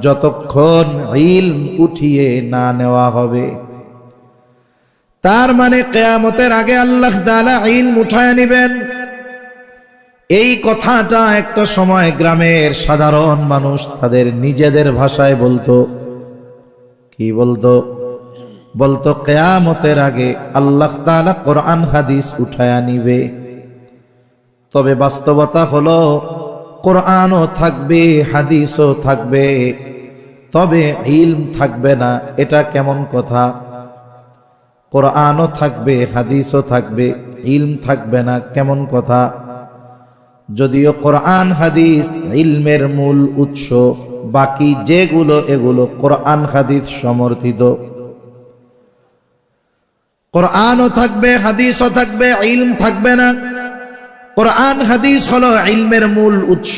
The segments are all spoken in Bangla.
যতক্ষণ ইলম উঠিয়ে না নেওয়া হবে। তার মানে কিয়ামতের আগে আল্লাহ তাআলা ইলম উঠায় নেবেন। এই কথাটা একটা সময় গ্রামের সাধারণ মানুষ তাদের নিজেদের ভাষায় বলতো। কি বলতো? বলতো কিয়ামতের আগে আল্লাহ তাআলা কোরআন হাদিস উঠায়া নিবে। তবে বাস্তবতা হলো কোরআনও থাকবে, হাদিসও থাকবে, তবে ইলম থাকবে না। এটা কেমন কথা? কোরআনও থাকবে, হাদিসও থাকবে, ইলম থাকবে না, কেমন কথা? যদিও কোরআন হাদিস ইলমের মূল উৎস, বাকি যেগুলো এগুলো কোরআন হাদিস সমর্থিত। কোরআনও থাকবে, হাদিসও থাকবে, ইলম থাকবে না। কোরআন হাদিস হলো ইলমের মূল উৎস।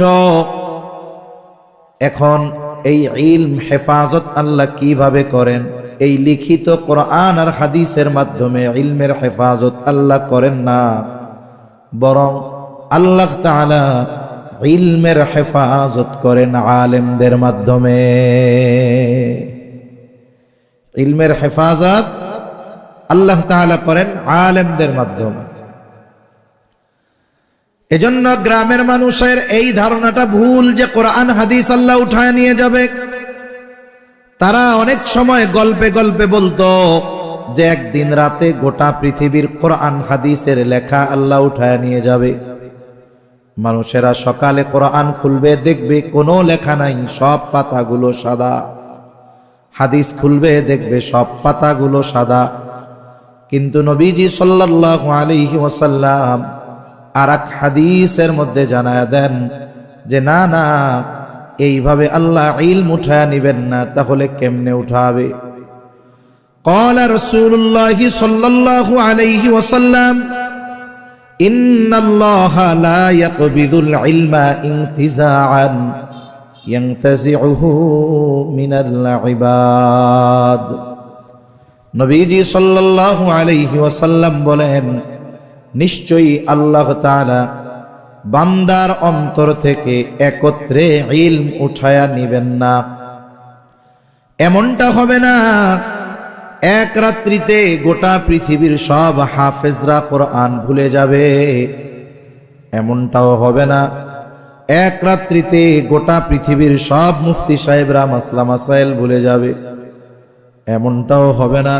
এখন এই ইলম হেফাজত আল্লাহ কিভাবে করেন? এই লিখিত কোরআন আর হাদিসের মাধ্যমে ইলমের হেফাজত আল্লাহ করেন না, বরং আল্লাহ তাআলা ইলমের হেফাজত করেন আলেমদের মাধ্যমে। ইলমের হেফাজত আল্লাহ তাআলা করেন আলেমদের মাধ্যমে। এজন্য গ্রামের মানুষের এই ধারণাটা ভুল যে কোরআন হাদিস আল্লাহ উঠায় নিয়ে যাবে। তারা অনেক সময় গল্পে গল্পে বলতো যে একদিন রাতে গোটা পৃথিবীর কোরআন হাদিসের লেখা আল্লাহ উঠায় নিয়ে যাবে। মানুষেরা সকালে কোরআন খুলবে, দেখবে কোনো লেখা নাই, সব পাতাগুলো সাদা। হাদিস খুলবে, দেখবে সব পাতাগুলো সাদা। কিন্তু নবীজি সাল্লাল্লাহু আলাইহি ওয়াসাল্লাম আর এক হাদিসের মধ্যে জানায়া দেন যে না না, এইভাবে আল্লাহ ইলম উঠায়া নিবেন না। তাহলে কেমনে উঠাবে? ক্বালা রাসূলুল্লাহি সাল্লাল্লাহু আলাইহি ওয়াসাল্লাম ইন্নাল্লাহা লা ইয়াকবিদুল ইলমা ইনতিজাআন ইয়ানতাজিউহু মিনাল ইবাদ। নবীজি সাল্লাল্লাহু আলাইহি ওয়াসাল্লাম বলেন, নিশ্চয়ই আল্লাহ তাআলা বান্দার অন্তর থেকে একত্রে ইলম উঠায়া নিবেন না। এমনটা হবে না এক রাত্রিতে গোটা পৃথিবীর সব হাফেজরা কোরআন ভুলে যাবে। এমনটাও হবে না এক রাত্রিতে গোটা পৃথিবীর সব মুফতি সাহেবরা মাসলা মাসাইল ভুলে যাবে। এমনটাও হবে না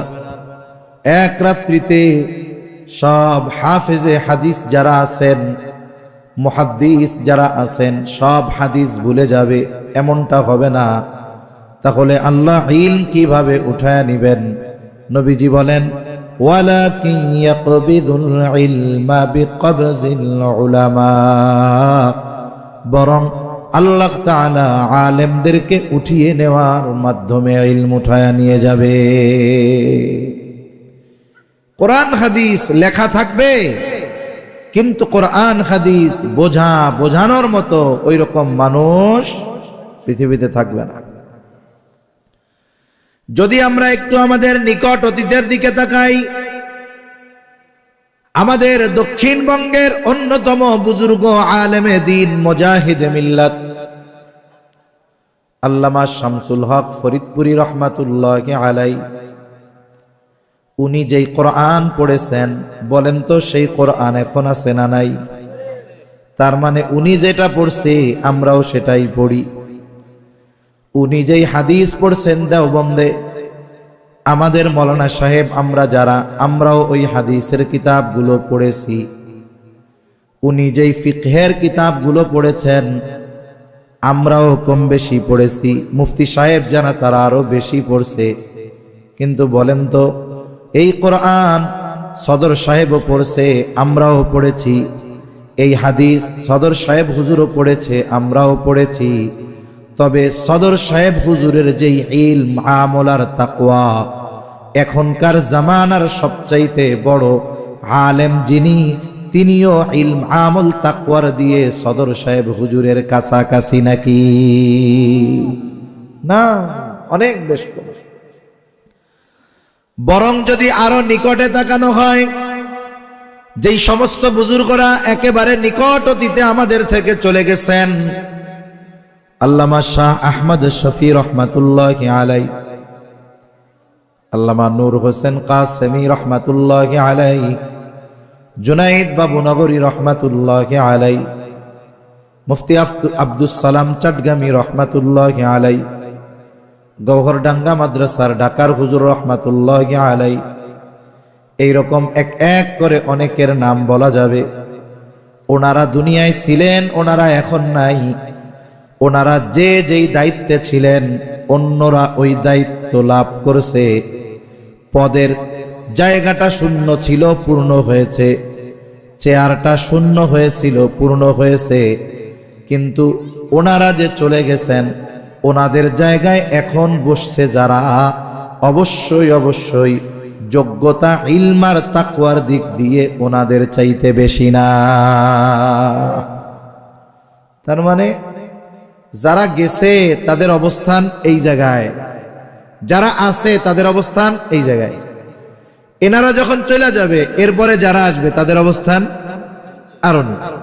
এক রাত্রিতে সব হাফেজে হাদিস যারা আছেন, মুহাদ্দিস যারা আছেন, সব হাদিস ভুলে যাবে। এমনটা হবে না। তাহলে আল্লাহ ইলম কিভাবে উঠায় নিবেন? নবীজি বলেন, ওয়ালাকিন ইয়াকবিদুল ইলমা বিকবজিল উলামা। বরং আল্লাহ তাআলা আলেমদেরকে উঠিয়ে নেওয়ার মাধ্যমে ইলম উঠায় নিয়ে যাবে। কোরআন হাদিস লেখা থাকবে, কিন্তু কোরআন হাদিস বোঝানোর মতো ওই রকম মানুষ পৃথিবীতে থাকবে না। যদি আমরা একটু আমাদের নিকট অতীতের দিকে তাকাই, আমাদের দক্ষিণবঙ্গের অন্যতম বুজুর্গ আলেমে দ্বীন, মুজাহিদে মিল্লাত আল্লামা শামসুল হক ফরিদপুরি রহমাতুল্লাহি আলাইহি, উনি যেই কোরআন পড়েছেন, বলেন তো সেই কোরআন এখন আছে না নাই? তার মানে উনি যেটা পড়ছে আমরাও সেটাই পড়ি। উনি যেই হাদিস পড়ছেন দেওবন্দে, আমাদের মৌলানা সাহেব আমরাও ওই হাদিসের কিতাবগুলো পড়েছি। উনি যেই ফিকহের কিতাবগুলো পড়েছেন আমরাও কম বেশি পড়েছি। মুফতি সাহেব জানা তারা আরো বেশি পড়ছে। কিন্তু বলেন তো, এই কোরআন সদর সাহেবও পড়ছে, আমরাও পড়েছি। এই হাদিস সদর সাহেব হুজুরও পড়েছে, আমরাও পড়েছি। তবে সদর সাহেব হুজুরের যেই ইলম, আমল আর তাকওয়া, এখনকার জামানার সবচাইতে বড় আলেম যিনি, তিনিও ইলম আমল তাকওয়ার দিয়ে সদর সাহেব হুজুরের কাছাকাছি নাকি? না, অনেক বেশি। বরং যদি আরো নিকটে তাকানো হয়, যেই সমস্ত বুজুর্গরা একেবারে নিকট অতীতে আমাদের থেকে চলে গেছেন, আল্লামা শাহ আহমদ শফি রহমাতুল্লাহি আলাই, আল্লামা নূর হোসেন কাসেমি রহমাতুল্লাহি আলাই, জুনাইদ বাবু নগরী রহমাতুল্লাহি আলাই, মুফতি আব্দুস সালাম চটগামী রহমাতুল্লাহি আলাই, গৌহরডাঙ্গা মাদ্রাসার ঢাকার হুজুর রহমাতুল্লাহি আলাই, এইরকম এক এক করে অনেকের নাম বলা যাবে। ওনারা দুনিয়ায় ছিলেন, ওনারা এখন নাই। ওনারা যে যেই দায়িত্বে ছিলেন অন্যরা ওই দায়িত্ব লাভ করছে। পদের জায়গাটা শূন্য ছিল, পূর্ণ হয়েছে। চেয়ারটা শূন্য হয়েছিল, পূর্ণ হয়েছে। কিন্তু ওনারা যে চলে গেছেন, ওনাদের জায়গায় এখন বসছে যারা, অবশ্যই অবশ্যই যোগ্যতা, ইলমার তাকওয়ার দিক দিয়ে ওনাদের চাইতে বেশি না। তার মানে যারা গেছে তাদের অবস্থান এই জায়গায়, যারা আছে তাদের অবস্থান এই জায়গায়। এনারা যখন চলে যাবে, এরপরে যারা আসবে তাদের অবস্থান আরো নিচে।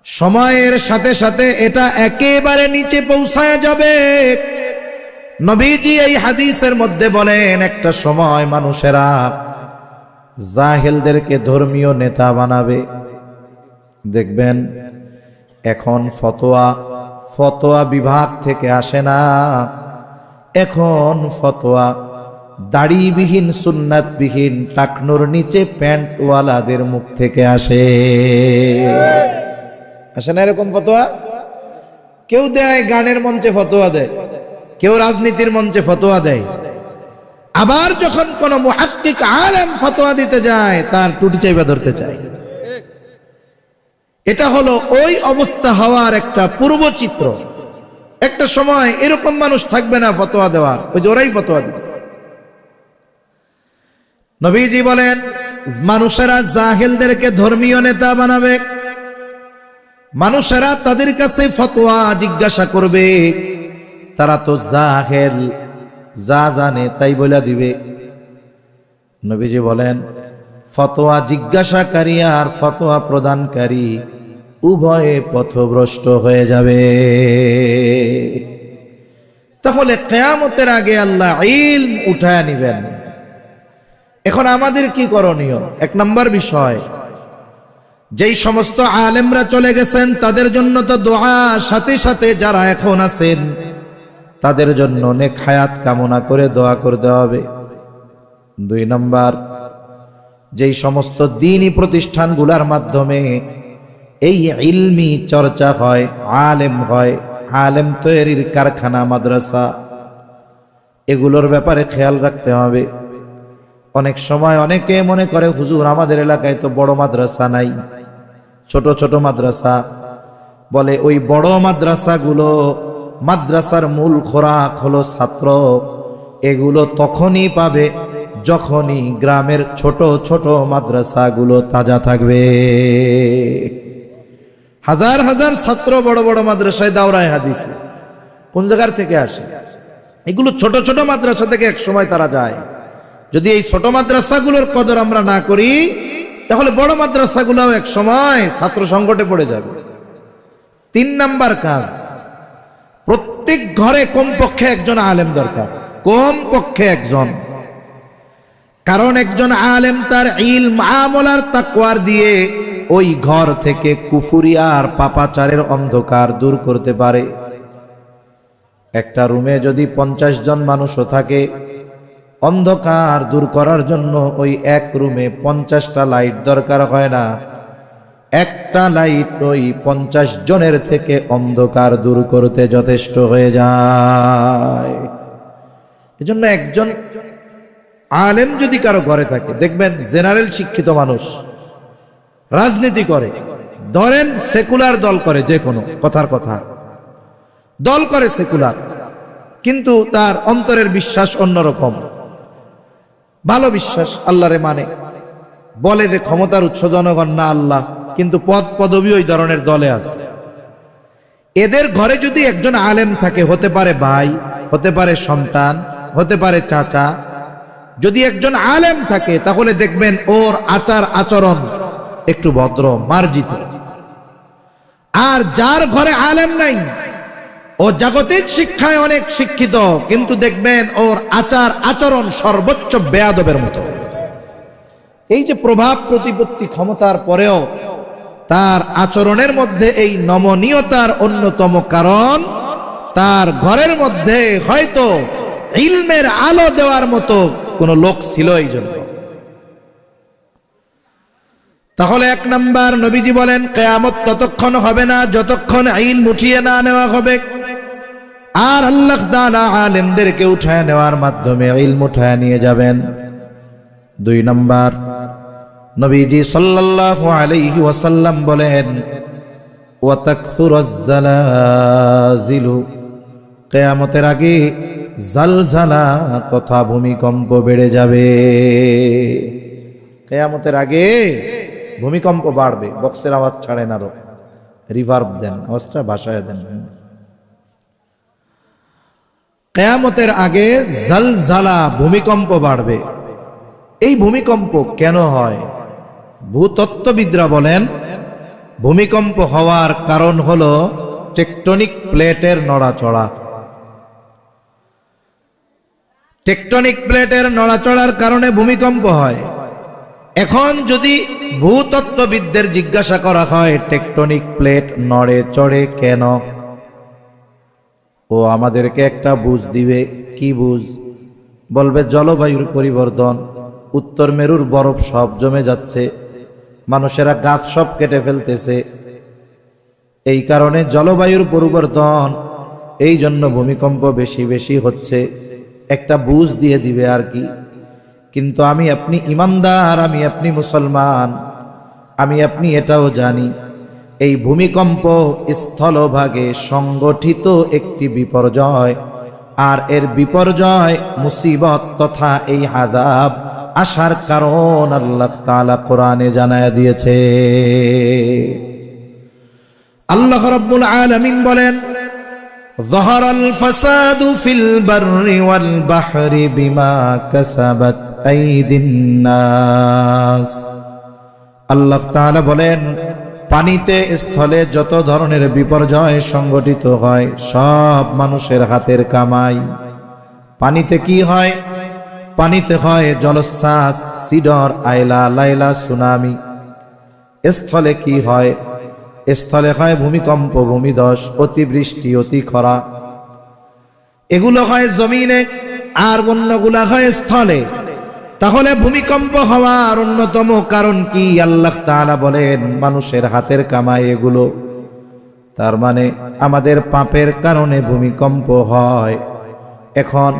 সময়ের সাথে সাথে এটা একেবারে নিচে পৌঁছায় যাবে। নবীজি এই হাদিসের মধ্যে বলেন, একটা সময় মানুষেরা জাহেলদেরকে ধর্মীয় নেতা বানাবে। দেখবেন এখন ফতোয়া বিভাগ থেকে আসে না, এখন ফতোয়া দাড়িবিহীন সুন্নাতবিহীন টাকনুর নিচে প্যান্টওয়ালাদের মুখ থেকে আসে। আসে না এরকম ফতোয়া? কেউ দেয় গানের মঞ্চে ফতোয়া দেয়, কেউ রাজনীতির মঞ্চে ফতোয়া দেয়। আবার যখন কোন মুহাক্কিক আলেম ফতোয়া দিতে যায়, তার টুটি চাইবা ধরতে চায়। এটা হলো ওই অবস্থা হওয়ার একটা পূর্ব চিত্র। একটা সময় এরকম মানুষ থাকবে না ফতোয়া দেওয়ার, ওই যে ওরাই ফতোয়া দিবে। নবীজি বলেন, মানুষেরা জাহেলদেরকে ধর্মীয় নেতা বানাবে। মানুষেরা তাদের কাছে ফতোয়া জিজ্ঞাসা করবে। তারা তো জাহেল, যা জানে তাই বলে দিবে। নবীজি বলেন, ফতোয়া জিজ্ঞাসাকারী আর ফতোয়া প্রদানকারী উভয়ে পথভ্রষ্ট হয়ে যাবে। তাহলে কিয়ামতের আগে আল্লাহ ইলম উঠায় নিবেন। এখন আমাদের কি করণীয়? এক নম্বর বিষয়, যেই সমস্ত আলেমরা চলে গেছেন তাদের জন্য তো দোয়া, সাথে সাথে যারা এখন আছেন তাদের জন্য নেক হায়াত কামনা করে দোয়া করতে হবে। দুই নম্বর, যেই সমস্ত দ্বীনি প্রতিষ্ঠানগুলোর মাধ্যমে এই ইলমি চর্চা হয়, আলেম হয়, আলেম তৈরির কারখানা, মাদ্রাসা, এগুলোর ব্যাপারে খেয়াল রাখতে হবে। অনেক সময় অনেকে মনে করে, হুজুর আমাদের এলাকায় তো বড় মাদ্রাসা নাই, ছোট ছোট মাদ্রাসা। বলে ওই বড় মাদ্রাসাগুলো, মাদ্রাসার মূল খোরাক হলো ছাত্র। এগুলো তখনই পাবে যখনই গ্রামের ছোট ছোট মাদ্রাসাগুলো তাজা থাকবে। হাজার হাজার ছাত্র বড় বড় মাদ্রাসায় দাওরায়ে হাদিসে কোন জায়গার থেকে আসে? এগুলো ছোট ছোট মাদ্রাসা থেকে এক সময় তারা যায়। যদি এই ছোট মাদ্রাসাগুলোর কদর আমরা না করি, তাহলে বড় মাদ্রাসাগুলোও এক সময় ছাত্র সংকটে পড়ে যাবে। তিন নাম্বার কাজ, প্রত্যেক ঘরে কমপক্ষে একজন আলেম দরকার, কমপক্ষে একজন। কারণ একজন আলেম তার ইলম, আমলার তাকওয়ার দিয়ে ওই ঘর থেকে কুফরি আর পাপাচারের অন্ধকার দূর করতে পারে। একটা রুমে যদি 50 জন মানুষও থাকে, অন্ধকার দূর করার জন্য ওই এক রুমে 50টা লাইট দরকার হয় না। একটা লাইট ওই 50 জনের থেকে অন্ধকার দূর করতে যথেষ্ট হয়ে যায়। এজন্য একজন আলেম যদি কারো ঘরে থাকে, দেখবেন জেনারেল শিক্ষিত মানুষ রাজনীতি করে, ধরেন সেকুলার দল করে, যে কোনো কথার কথা দল করে সেকুলার, কিন্তু তার অন্তরের বিশ্বাস অন্যরকম, ভালো বিশ্বাস, আল্লাহরে মানে, বলে যে ক্ষমতার উৎস জনগণ না আল্লাহ, কিন্তু পদ পদবী ওই ধরনের দলে আছে। এদের ঘরে যদি একজন আলেম থাকে, হতে পারে ভাই, হতে পারে সন্তান, হতে পারে চাচা, যদি একজন আলেম থাকে তাহলে দেখবেন ওর আচার আচরণ একটু ভদ্র, মার্জিত। আর যার ঘরে আলেম নাই, ও জাগতিক শিক্ষায় অনেক শিক্ষিত, কিন্তু দেখবেন ওর আচার আচরণ সর্বোচ্চ বেয়াদবের মতো। এই যে প্রভাব প্রতিপত্তি ক্ষমতার পরেও তার আচরণের মধ্যে এই নমনীয়তার অন্যতম কারণ তার ঘরের মধ্যে হয়তো ইলমের আলো দেওয়ার মতো কোন লোক ছিল এই জন্য। তাহলে এক নাম্বার, নবীজি বলেন কিয়ামত ততক্ষণ হবে না যতক্ষণ ইলম উঠিয়ে না নেওয়া হবে, আর আল্লাহ তাআলা আলেমদেরকে উঠায় নেওয়ার মাধ্যমে ইলম উঠায় নিয়ে যাবেন। দুই নাম্বার, নবীজি সাল্লাল্লাহু আলাইহি ওয়াসাল্লাম বলেন ওয়া তাকসুরুজ জালাজিলু, কিয়ামতের আগে জালজালা তথা ভূমিকম্প বেড়ে যাবে। কিয়ামতের আগে ভূমিকম্প বাড়বে। বক্সের আওয়াজ ছাড়েন, আরো রিভার্ব দেন, আওয়াজটা ভাষায় দেন। কিয়ামতের আগে জালজালা ভূমিকম্প বাড়বে। এই ভূমিকম্প কেন হয়? ভূতত্ত্ববিদরা বলেন ভূমিকম্প হওয়ার কারণ হলো টেকটনিক প্লেটের নড়াচড়া। টেকটনিক প্লেটের নড়াচড়ার কারণে ভূমিকম্প হয়। এখন যদি ভূতত্ত্ববিদদের জিজ্ঞাসা করা হয় টেকটনিক প্লেট নড়ে চড়ে কেন, ও আমাদেরকে একটা বুঝ দিবে। কি বুঝ? বলবে জলবায়ুর পরিবর্তন, উত্তর মেরুর বরফ সব জমে যাচ্ছে, মানুষেরা গাছ সব কেটে ফেলতেছে, এই কারণে জলবায়ুর পরিবর্তন, এই জন্য ভূমিকম্প বেশি বেশি হচ্ছে। একটা বুঝ দিয়ে দিবে আর কি। কিন্তু আমি আপনি ইমানদার, আমি আপনি মুসলমান, আমি আপনি এটাও জানি এই ভূমিকম্প স্থলভাগে সংগঠিত একটি বিপর্যয়, আর এর বিপর্যয় মুসিবত তথা এই আযাব আসার কারণ আল্লাহ তাআলা কোরআনে জানায়া দিয়েছে। আল্লাহ রাব্বুল আলামিন বলেন যাহারাল ফাসাদু ফিল বাররি ওয়াল বাহরি বিমা কাসাবাত আইদিন নাস। আল্লাহ তাআলা বলেন পানিতে স্থলে যত ধরনের বিপর্যয় সংগঠিত হয় সব মানুষের হাতের কামাই। পানিতে কি হয়? পানিতে হয় জলোচ্ছ্বাস, সিডর, আইলা, লাইলা, সুনামি। স্থলে কি হয়? স্থলে হয় ভূমিকম্প, ভূমিধস, অতিবৃষ্টি, অতি খরা। এগুলো হয় জমিনে, আর অন্যগুলা হয় স্থলে। তাহলে ভূমিকম্প হওয়ার অন্যতম কারণ কি? আল্লাহ তাআলা বলেন মানুষের হাতের কামাই এগুলো। তার মানে আমাদের পাপের কারণে ভূমিকম্প হয়। এখন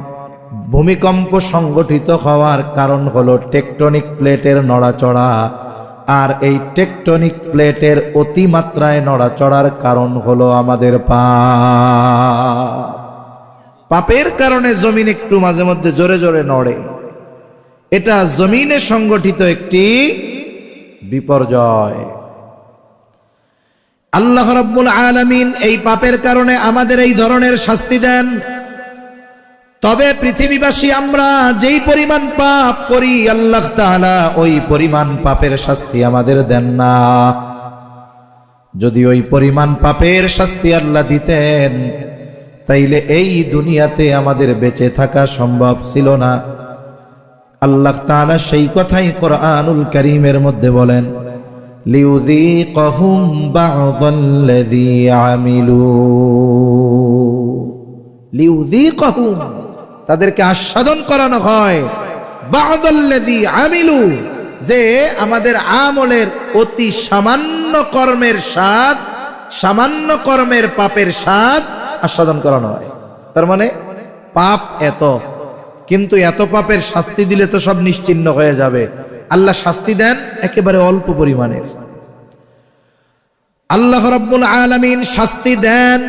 ভূমিকম্প সংগঠিত হওয়ার কারণ হলো টেকটনিক প্লেটের নড়াচড়া, আর এই টেকটনিক প্লেটের অতিমাত্রায় নড়াচড়ার কারণ হলো আমাদের পাপ। পাপের কারণে জমিন একটু মাঝে মধ্যে জোরে জোরে নড়ে, এটা জমিনে সংগঠিত একটি বিপর্যয়। আল্লাহ রাব্বুল আলামিন এই পাপের কারণে আমাদের এই ধরনের শাস্তি দেন। তবে পৃথিবীবাসী আমরা যেই পরিমাণ পাপ করি আল্লাহ তাআলা ওই পরিমাণ পাপের শাস্তি আমাদের দেন না। যদি ওই পরিমাণ পাপের শাস্তি আল্লাহ দিতেন তাইলে এই দুনিয়াতে আমাদের বেঁচে থাকা সম্ভব ছিল না। আল্লাহ তাআলা সেই কথাই কোরআনুল কারীমের মধ্যে বলেন লিউযীকাহুম বা'দাল্লাযী আমিলু। লিউযীকাহুম, তাদেরকে আস্বাদন করানো হয় বা'দাল্লাযী আমিলু, যে আমাদের আমলের অতি সামান্য কর্মের স্বাদ, সামান্য কর্মের পাপের স্বাদ আস্বাদন করানো হয়। তার মানে পাপ এত, কিন্তু এত পাপের শাস্তি দিলে তো সব নিশ্চিহ্ন হয়ে যাবে। আল্লাহ শাস্তি দেন একেবারে অল্প পরিমাণের। আল্লাহ রাব্বুল আলামিন শাস্তি দেন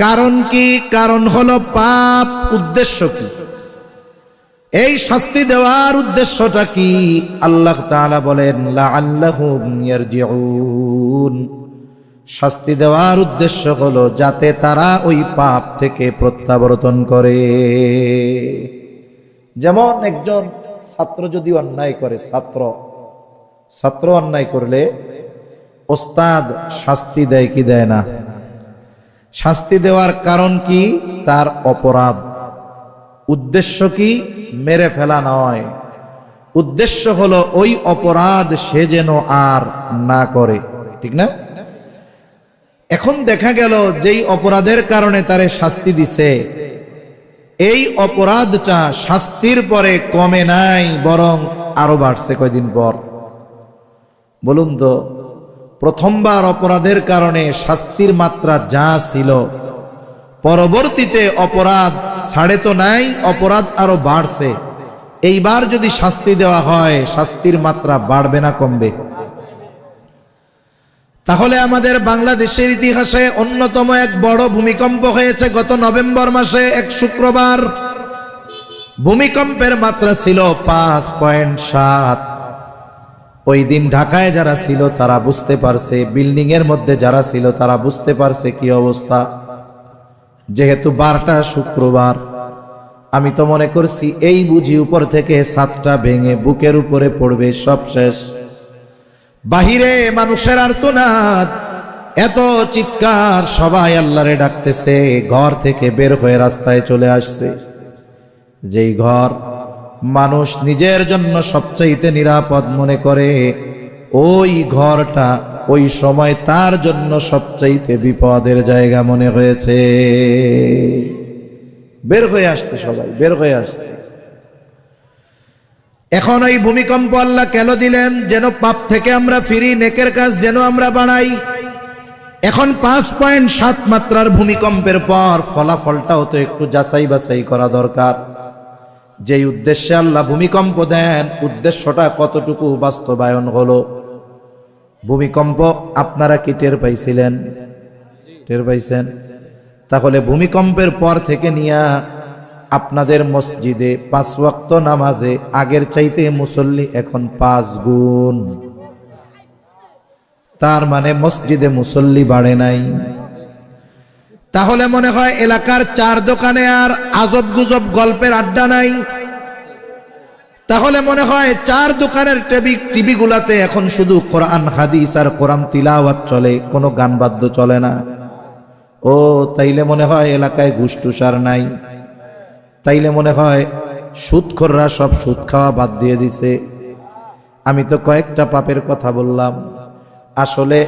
কারণ কি? কারণ হলো পাপ। উদ্দেশ্য কি? এই শাস্তি দেওয়ার উদ্দেশ্যটা কি? আল্লাহ তাআলা বলেন লাআল্লাহুম ইয়ারজিউন। শাস্তি দেওয়ার উদ্দেশ্য হলো যাতে তারা ওই পাপ থেকে প্রত্যাবর্তন করে। যেমন একজন ছাত্র যদি অন্যায় করে, ছাত্র অন্যায় করলে ওস্তাদ শাস্তি দেয় কি দেয় না? শাস্তি দেওয়ার কারণ কি? তার অপরাধ। উদ্দেশ্য কি? মেরে ফেলা নয়, উদ্দেশ্য হলো ওই অপরাধ সে যেন আর না করে, ঠিক না? এখন দেখা গেল যেই অপরাধের কারণে তারে শাস্তি দিছে, এই অপরাধটা শাস্তির পরে কমে নাই, বরং আরো বাড়ছে কয়দিন পর। বলুন তো, প্রথমবার অপরাধের কারণে শাস্তির মাত্রা যা ছিল, পরবর্তীতে অপরাধ ছাড়ে তো নাই, অপরাধ আরো বাড়ছে। এইবার যদি শাস্তি দেওয়া হয়, শাস্তির মাত্রা বাড়বে না কমবে? তাহলে আমাদের বাংলাদেশের ইতিহাসে অন্যতম এক বড় ভূমিকম্প হয়েছে গত নভেম্বর মাসে এক শুক্রবার। ভূমিকম্পের মাত্রা ছিল 5.7। ওই দিন ঢাকায় যারা ছিল তারা বুঝতে পারছে, বিল্ডিং এর মধ্যে যারা ছিল তারা বুঝতে পারছে কি অবস্থা। যেহেতু 12টা শুক্রবার, আমি তো মনে করছি এই বুঝি উপর থেকে 7টা ভেঙে বুকের উপরে পড়বে, সব শেষ। বাহিরে মানুষের আর্তনাদ, এত চিৎকার, সবাই আল্লাহরে ডাকতেছে, ঘর থেকে বের হয়ে রাস্তায় চলে আসছে। যেই ঘর মানুষ নিজের জন্য সবচাইতে নিরাপদ মনে করে, ওই ঘরটা ওই সময় তার জন্য সবচাইতে বিপদের জায়গা মনে হয়েছে। বের হয়ে আসছে, সবাই বের হয়ে আসছে। এখন ওই ভূমিকম্প আল্লাহ কেন দিলেন? যেন পাপ থেকে আমরা ফিরি, নেকের কাজ যেন আমরা বাড়াই। এখন 5.7 মাত্রার ভূমিকম্পের পর ফলাফলটাও তো একটু যাচাই বাছাই করা দরকার। যেই উদ্দেশ্যে আল্লাহ ভূমিকম্প দেন, উদ্দেশ্যটা কতটুকু বাস্তবায়ন হলো? ভূমিকম্প আপনারা কি টের পাইছিলেন? টের পাইছেন? তাহলে ভূমিকম্পের পর থেকে নিয়ে আপনাদের মসজিদে 5 ওয়াক্ত নামাজে আগের চাইতে মুসল্লি এখন 5 গুণ। তার মানে মসজিদে মুসল্লি বাড়ে নাই। তাহলে মনে হয় এলাকার 4 দোকানে আর আজব গুজব গল্পের আড্ডা নাই। তাহলে মনে হয় 4 দোকানের টিভি গুলাতে এখন শুধু কোরআন হাদিস আর কোরআন তিলাওয়াত চলে, কোনো গান বাদ্য চলে না। ও তাইলে মনে হয় এলাকায় ঘুষ টুসার নাই। তাইলে মনে হয় সুদখোররা সব সুদ খাওয়া বাদ দিয়ে দিছে। আমি তো কয়েকটা পাপের কথা বললাম। আসলে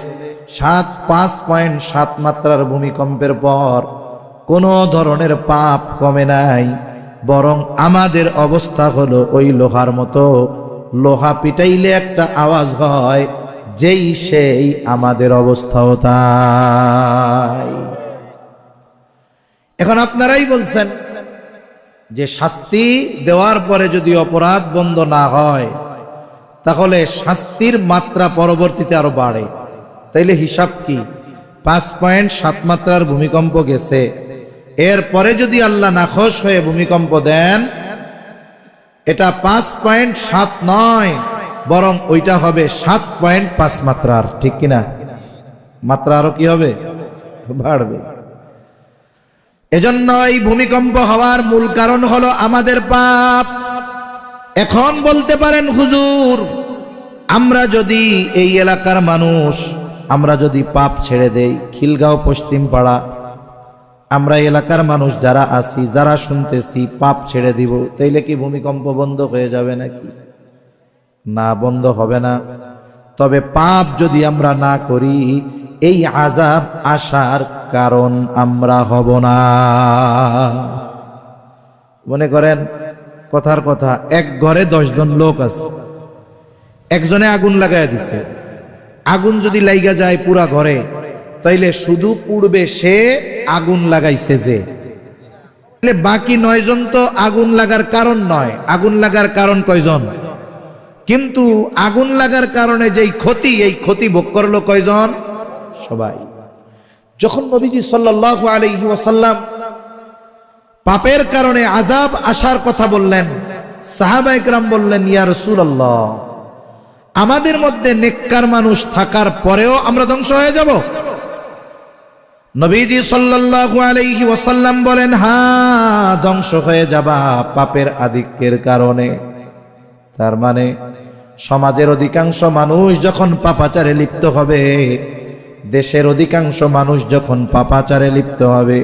5.7 মাত্রার ভূমিকম্পের পর কোনো ধরনের পাপ কমে নাই, বরং আমাদের অবস্থা হলো ওই লোহার মতো। লোহা পিটাইলে একটা আওয়াজ হয়, যেই সেই আমাদের অবস্থাও তাই। এখন আপনারাই বলছেন যে শাস্তি দেওয়ার পরে যদি অপরাধ বন্ধ না হয়, তাহলে শাস্তির মাত্রা পরবর্তীতে আরো বাড়ে। তাইলে হিসাব কি? 5.7 মাত্রার ভূমিকম্প গেছে, এরপরে যদি আল্লাহ নাখোশ হয়ে ভূমিকম্প দেন, এটা 5.7 নয়, বরং ওইটা হবে 7.5 মাত্রার, ঠিক কিনা? মাত্রা আরো কি হবে? বাড়বে। এজন্য এই ভূমিকম্প হওয়ার মূল কারণ হলো আমাদের পাপ। এখন বলতে পারেন, হুজুর, আমরা যদি এই এলাকার মানুষ, আমরা যদি পাপ ছেড়ে দেই, খিলগাঁও পশ্চিম পাড়া, আমরা এলাকার মানুষ যারা আছি, যারা শুনতেছি, পাপ ছেড়ে দিব, তাইলে কি ভূমিকম্প বন্ধ হয়ে যাবে নাকি? না, বন্ধ হবে না। তবে পাপ যদি আমরা না করি, এই আযাব আসার কারণ আমরা হব না। মনে করেন কথার কথা, এক ঘরে 10 জন লোক আছে, একজনে আগুন লাগায় দিছে। আগুন যদি লাইগা যায় পুরা ঘরে, তাইলে শুধু পূর্বে সে আগুন লাগাইছে যে, বাকি 9 জন তো আগুন লাগার কারণ নয়। আগুন লাগার কারণ কয়জন? কিন্তু আগুন লাগার কারণে যেই ক্ষতি, এই ক্ষতি ভোগ করলো কয়জন? সবাই। যখন নবীজি সাল্লাল্লাহু আলাইহি ওয়াসাল্লাম পাপের কারণে আযাব আসার কথা বললেন, সাহাবায়ে কেরাম বললেন, ইয়া রাসূলুল্লাহ, আমাদের মধ্যে নেককার মানুষ থাকার পরেও আমরা ধ্বংস হয়ে যাব? নবীজি সাল্লাল্লাহু আলাইহি ওয়াসাল্লাম বলেন, হ্যাঁ, ধ্বংস হয়ে যাবা পাপের আধিক্যের কারণে। তার মানে সমাজের অধিকাংশ মানুষ যখন পাপাচারে লিপ্ত হবে, দেশের অধিকাংশ মানুষ যখন পাপাচারে লিপ্ত হবে,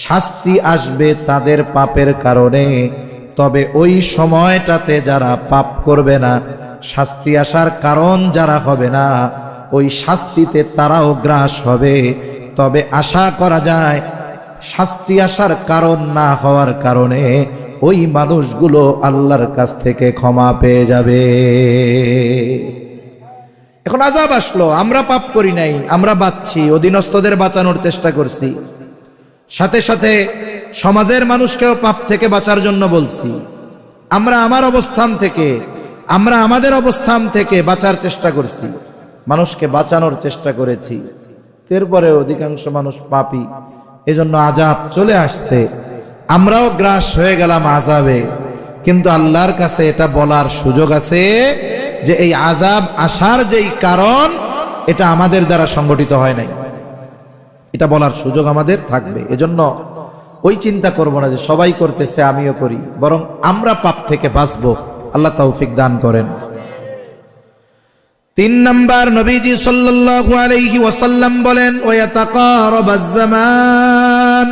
শাস্তি আসবে তাদের পাপের কারণে। তবে ওই সময়টাতে যারা পাপ করবে না, শাস্তি আসার কারণ যারা হবে না, ওই শাস্তিতে তারাও গ্রাস হবে। তবে আশা করা যায় শাস্তি আসার কারণ না হওয়ার কারণে ওই মানুষগুলো আল্লাহর কাছ থেকে ক্ষমা পেয়ে যাবে। এখন আযাব আসলো, আমরা পাপ করি নাই, আমরা বাঁচছি, অধীনস্থদের বাঁচানোর চেষ্টা করছি, সাথে সাথে সমাজের মানুষকেও পাপ থেকে বাঁচার জন্য বলছি। আমরা আমাদের অবস্থান থেকে বাঁচার চেষ্টা করছি, মানুষকে বাঁচানোর চেষ্টা করেছি। এরপরে অধিকাংশ মানুষ পাপী, এজন্য আযাব চলে আসছে, আমরাও গ্রাস হয়ে গেলাম আযাবে। কিন্তু আল্লাহর কাছে এটা বলার সুযোগ আছে যে এই আযাব আসার যেই কারণ, এটা আমাদের দ্বারা সংগঠিত হয় নাই, এটা বলার সুযোগ আমাদের থাকবে। এজন্য ওই চিন্তা করব না যে সবাই করতেছে আমিও করি, বরং আমরা পাপ থেকে বাঁচবো। আল্লাহ তৌফিক দান করেন। 3 নাম্বার, নবীজি সাল্লাল্লাহু আলাইহি ওয়াসাল্লাম বলেন, ওয়াতাকারাবাজ জামান,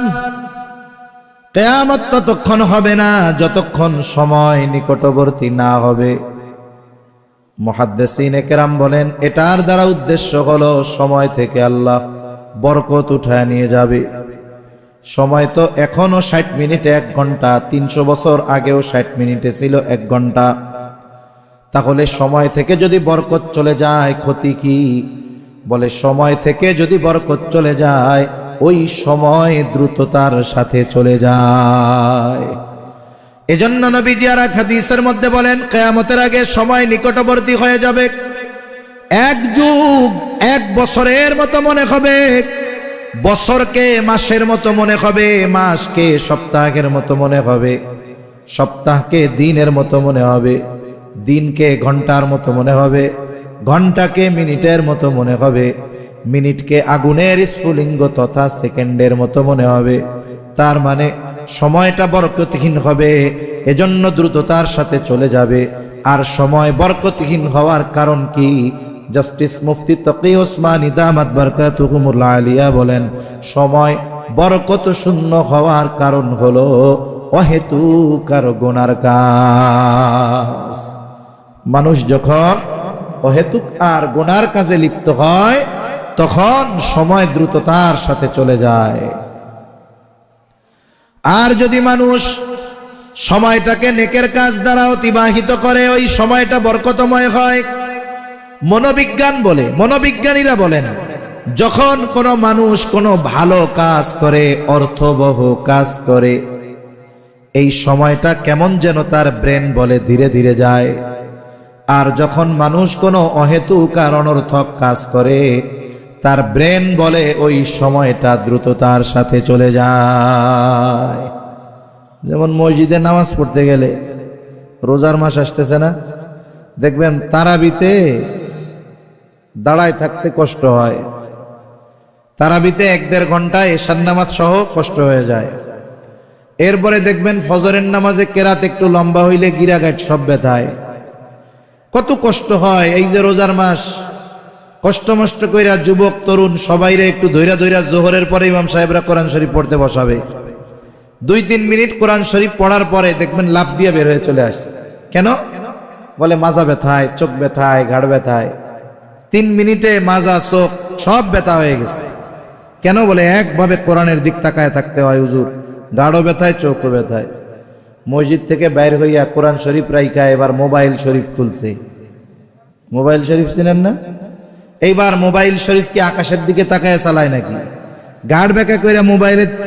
কিয়ামত ততক্ষণ হবে না যতক্ষণ সময় নিকটবর্তী না হবে। মুহাদ্দিসিনে কেরাম বলেন, এটার দ্বারা উদ্দেশ্য হলো সময় থেকে আল্লাহ বরকত উঠায় নিয়ে যাবে। সময় তো এখনো 60 মিনিটে 1 ঘন্টা, 300 বছর আগেও 60 মিনিটে ছিল 1 ঘন্টা। তাহলে সময় থেকে যদি বরকত চলে যায় ক্ষতি কি? বলে সময় থেকে যদি বরকত চলে যায়, ওই সময় দ্রুততার সাথে চলে যায়। এজন্য নবীজি আর এক হাদিসের মধ্যে বলেন, কিয়ামতের আগে সময় নিকটবর্তী হয়ে যাবে। 1 যুগ 1 বছরের মতো মনে হবে, বছরকে মাসের মতো মনে হবে, মাসকে সপ্তাহের মতো মনে হবে, সপ্তাহকে দিনের মতো মনে হবে, দিনকে ঘন্টার মতো মনে হবে, ঘন্টাকে মিনিটের মতো মনে হবে, মিনিটকে আগুনের স্ফুলিঙ্গ তথা সেকেন্ডের মতো মনে হবে। তার মানে সময়টা বরকতহীন হবে, এজন্য দ্রুততার সাথে চলে যাবে। আর সময় বরকতহীন হওয়ার কারণ কি? জাস্টিস মুফতি তকি ওসমানী দামাত বারকাতুহুমুল আলিয়া বলেন, সময় বরকত শূন্য হওয়ার কারণ হলো অহেতুক আর গুনার কাজ। মানুষ যখন অহেতুক আর গুনার কাজে লিপ্ত হয়, তখন সময় দ্রুততার সাথে চলে যায়। আর যদি মানুষ সময়টাকে নেকের কাজ দ্বারা অতিবাহিত করে, ওই সময়টা বরকতময় হয়। মনোবিজ্ঞানীরা বলেন, যখন কোনো মানুষ কোনো ভালো কাজ করে, অর্থবহ কাজ করে, এই সময়টা কেমন যেন তার ব্রেন বলে ধীরে ধীরে যায়। আর যখন মানুষ কোনো অহেতুক আর অনর্থক কাজ করে, তার ব্রেন বলে ওই সময়টা দ্রুততার সাথে চলে যায়। যেমন মসজিদে নামাজ পড়তে গেলে, রোজার মাস আসতেছে না, দেখবেন তারাবিতে দাঁড়ায় থাকতে কষ্ট হয়, তারাবিতে 1-1.5 ঘন্টা এশার নামাজ সহ কষ্ট হয়ে যায়। এরপরে দেখবেন ফজরের নামাজে কেরাত একটু লম্বা হইলে গিরাগাট সব ব্যথায়, কত কষ্ট হয়। এই যে রোজার মাস, কষ্ট মষ্ট কইরা যুবক তরুণ সবাইরে একটু ধৈরা ধৈরা জোহরের পরে ইমাম সাহেবরা কোরআন শরীফ পড়তে বসাবে। 2-3 মিনিট কোরআন শরীফ পড়ার পরে দেখবেন লাফ দিয়ে বের হয়ে চলে আসছে। কেন? বলে মাজা ব্যথায়, চোখ ব্যথায়, ঘাড় ব্যথায়। 3 মিনিটে মাজা চোখ সব ব্যথা হয়ে গেছে। কেন? বলে একভাবে কোরআনের দিক তাকায় থাকতে হয় হুজুর, ঘাড়ও ব্যথায়, চোখও ব্যথায়। মসজিদ থেকে বাইর হইয়া কোরআন শরীফ রাইখা এবার মোবাইল শরীফ খুলছে। মোবাইল শরীফ চিনেন না? এইবার মোবাইল শরীফ কি আকাশের দিকে তাকায় চালায় নাকি? গাড় বেঁকা কইরা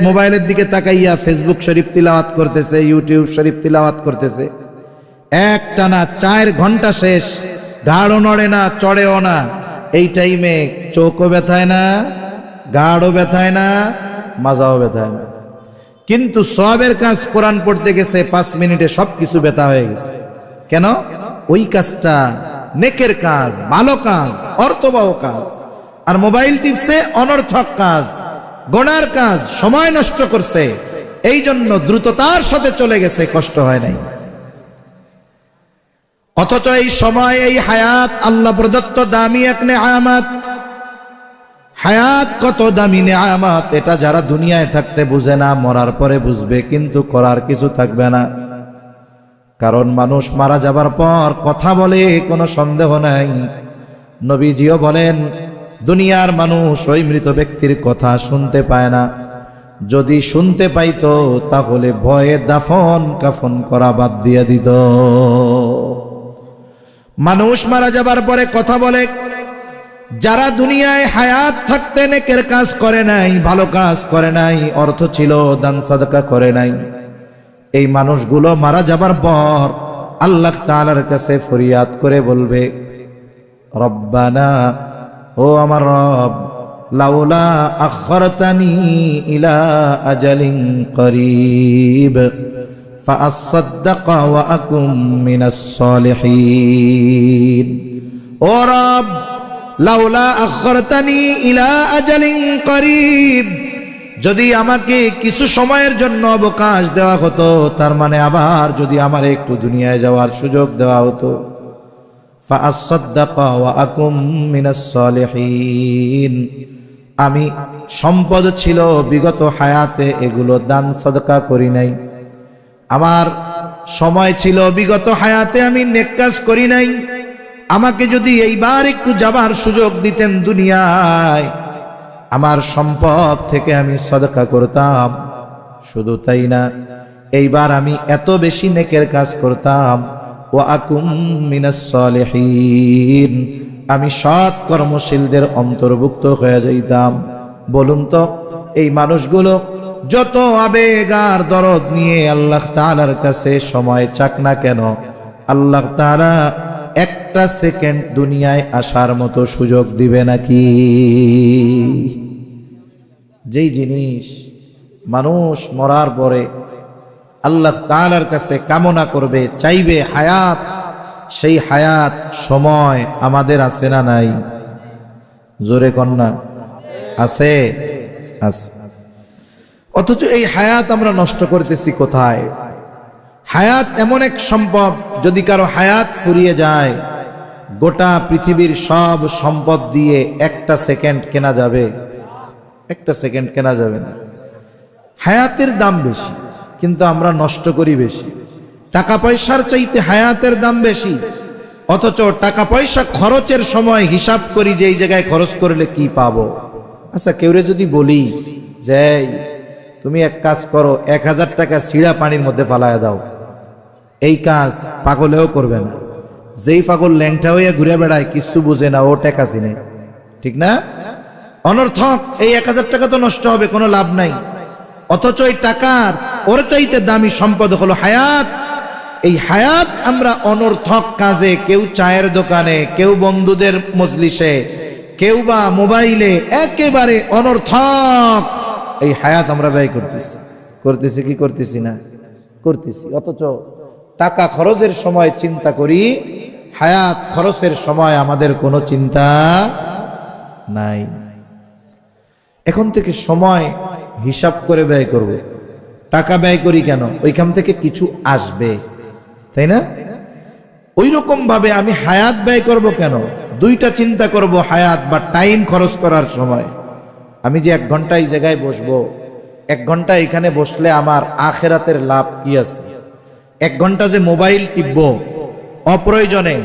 মোবাইলের দিকে তাকাইয়া ফেসবুক শরীফ তিলাওয়াত করতেছে, ইউটিউব শরীফ তিলাওয়াত করতেছে। একটানা 4 ঘন্টা শেষ, গাড়ও নড়ে না, চড়েও না। এই টাইমে চোখও ব্যথায় না, গাড়ও ব্যথায় না, মাজাও ব্যথায় না। কিন্তু সওয়াবের কাজ কোরআন পড়তে গেছে 5 মিনিটে সবকিছু ব্যথা হয়ে গেছে। কেন? ওই কাজটা নেকের কাজ, ভালো কাজ, অর্থবহ কাজ। আর মোবাইল টিপসে অনর্থক কাজ, গুনার কাজ, সময় নষ্ট করছে। এই জন্য দ্রুততার সাথে চলে গেছে, কষ্ট হয় নাই। অথচ এই সময়, এই হায়াত আল্লাহ প্রদত্ত দামি এক নেয়ামত। হায়াত কত দামি নেয়ামত, এটা যারা দুনিয়ায় থাকতে বুঝে না, মরার পরে বুঝবে, কিন্তু করার কিছু থাকবে না। কারণ মানুষ মারা যাবার পর কথা বলে, কোনো সন্দেহ নাই। নবীজিও বলেন, দুনিয়ার মানুষ ওই মৃত ব্যক্তির কথা শুনতে পায় না। যদি শুনতে পাইতো তাহলে ভয়ে দাফন কাফন করা বাদ দিয়ে দিত। মানুষ মারা যাবার পরে কথা বলে। যারা দুনিয়ায় হায়াত থাকতে নেকের কাজ করে নাই, ভালো কাজ করে নাই, অর্থ ছিল দান সাদকা করে নাই, এই মানুষগুলো মারা যাবার পর আল্লাহ তাআলার কাছে ফরিয়াদ করে বলবে, রব্বানা, ও আমার রব, লাউলা আখরতানি ইলা আজালিন করিব ফাআসাদদাক ওয়া আকুম মিনাস সালিহিন। ও রব, লাউলা আখরতানি ইলা আজালিন করিব, যদি আমাকে কিছু সময়ের জন্য অবকাশ দেওয়া হতো, তার মানে আবার যদি আমার একটু দুনিয়ায় যাওয়ার সুযোগ দেওয়া হতো, ফাআসাদদাক ওয়া আকুম মিনাস সালিহিন, আমি সম্পদ ছিল বিগত হায়াতে, এগুলো দান সাদকা করি নাই। আমার সময় ছিল বিগত হায়াতে, আমি নেক কাজ করি নাই। আমাকে যদি এইবার একটু যাবার সুযোগ দিতেন দুনিয়ায়, আমার সম্পদ থেকে আমি সাদকা করতাম। শুধু তাই না, এইবার আমি এত বেশি নেকের কাজ করতাম, ওয়া আকুম মিনাস সালিহিন, আমি সৎ কর্মশীলদের অন্তর্ভুক্ত হয়ে যাইতাম। বলুন তো, এই মানুষগুলো যত আবেগ আর দরদ নিয়ে আল্লাহ তাআলার কাছে সময় চাক না কেন, আল্লাহ তাআলা একটা সেকেন্ড দুনিয়ায় আসার মতো সুযোগ দিবে নাকি? যেই জিনিস মানুষ মরার পরে আল্লাহ তাআলার কাছে কামনা করবে, চাইবে হায়াত, সেই হায়াত সময় আমাদের আছে না নাই? জোরে কন্যা আছে? আছে। অথচ এই হায়াত আমরা নষ্ট করতেছি কোথায়? হায়াত এমন এক সম্পদ, যদি কারো হায়াত ফুরিয়ে যায়, গোটা পৃথিবীর সব সম্পদ দিয়ে একটা সেকেন্ড কেনা যাবে? একটা সেকেন্ড কেনা যাবে না। হায়াতের দাম বেশি, কিন্তু আমরা নষ্ট করি বেশি। টাকা পয়সার চাইতে হায়াতের দাম বেশি, অথচ টাকা পয়সা খরচের সময় হিসাব করি যে এই জায়গায় খরচ করলে কি পাবো। আচ্ছা, কেউরে যদি বলি যে তুমি এক কাজ করো, 1000 টাকা ছিঁড়া পানির মধ্যে ফালায় দাও, এই কাজ পাগলেও করবে না। যেই পাগল ল্যাংটা হইয়া ঘুরে বেড়ায়, কিছু বুঝে না, ও টাকা চিনে, ঠিক না? অনর্থক, এই 1000 টাকা তো নষ্ট হবে, কোনো লাভ নাই। অথচ এই টাকার ওর চাইতে দামি সম্পদ হলো হায়াত। এই হায়াত আমরা অনর্থক কাজে, কেউ চায়ের দোকানে, কেউ বন্ধুদের মজলিসে, কেউ বা মোবাইলে, একেবারে অনর্থক এই হায়াত আমরা ব্যয় করতেছি কি করতেছি না? করতেছি। অথচ টাকা খরচের সময় চিন্তা করি, হায়াত খরচের সময় আমাদের কোনো চিন্তা নাই। এখন থেকে সময় হিসাব করে ব্যয় করব। টাকা ব্যয় করি কেন? ওইখান থেকে কিছু আসবে, তাই না? ওই রকম ভাবে আমি হায়াত ব্যয় করব কেন? দুইটা চিন্তা করব, হায়াত বা টাইম খরচ করার সময়। আমি যে 1 ঘন্টা এই জায়গায় বসবো, 1 ঘন্টা এখানে বসলে আমার আখেরাতের লাভ কি আছে? 1 ঘন্টা যে মোবাইল টিপবো অপ্রয়োজনে,